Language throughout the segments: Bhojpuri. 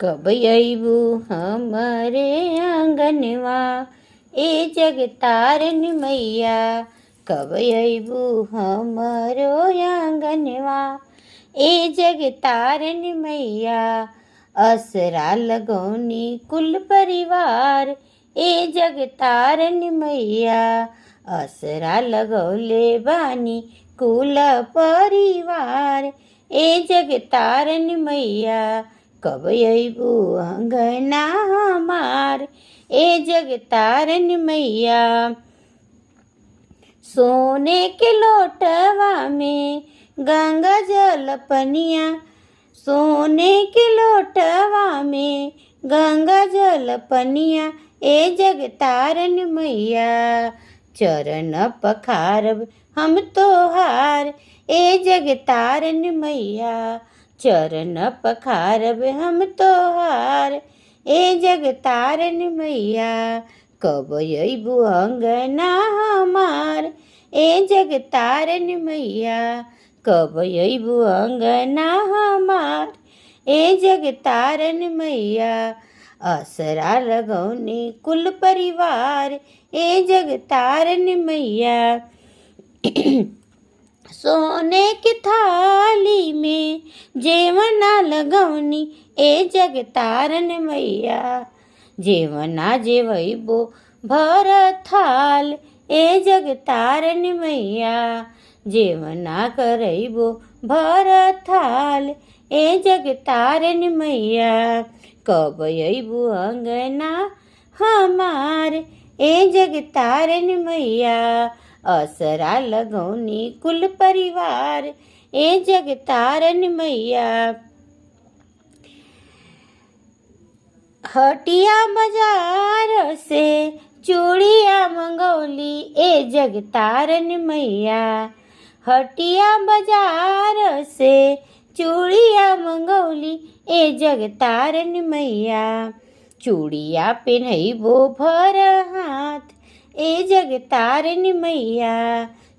कब अबू हमरे आंगनवा ए जगतारन मैया। कब अबू हमरो आंगनवा ए जगतारन मैया। असरा लगौनी कुल परिवार ए जगतारन मैया। असरा लगौले बानी कुल परिवार ए जगतारन मैया। कब अबू अंगना हमार ए जगतारन मैया। सोने के लोटवा में गंगा जल पनिया। सोने के लोटवा में गंगा जल पनिया ए जगतारन मैया। चरण पखारब हम तोहार ए जगतारन मैया। चरण पखारब हम तोहार ए जगतारन मैया। कब अबू अंगना हमार ए जगतारन मैया। कब अबू अंगना हमार ए जगतारन मैया। असरा लगौनी कुल परिवार ए जगतारन मैया। सोने की थाली में जेवना लगौनी ए जगतारन मैया। जेवना जेवैबो भर थाल ए जगतारन मैया। जेवना करैबो भर थाल ए जगतारन मैया। कब अबू अंगना हमार ए जगतारन मैया। असरा लगौनी कुल परिवार ए जगतारन मैया। हटिया बाजार से चूड़िया मंगौली ए जगतारन मैया। हटिया बाजार से चूड़िया मंगौली ए जगतारन मैया। चूड़िया पहनैबो भर हाथ ए जगतारन मैया।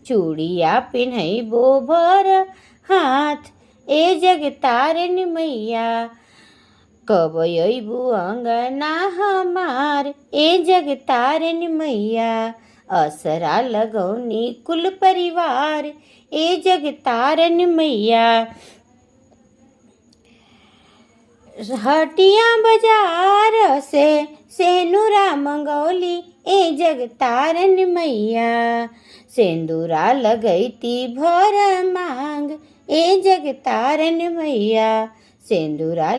चूड़िया पहनैबो भर हाथ ए जगतारन मैया। कब अबू अंगना हमार ए जगतारन मैया। असरा लगौनी कुल परिवार ए जगतारन मैया। हटिया बाजार से सेनुरा मंगौली ए जगतारन मैया। सेंदूरा लगैती भर मांग ए जगतारन मैया। सेंदूरा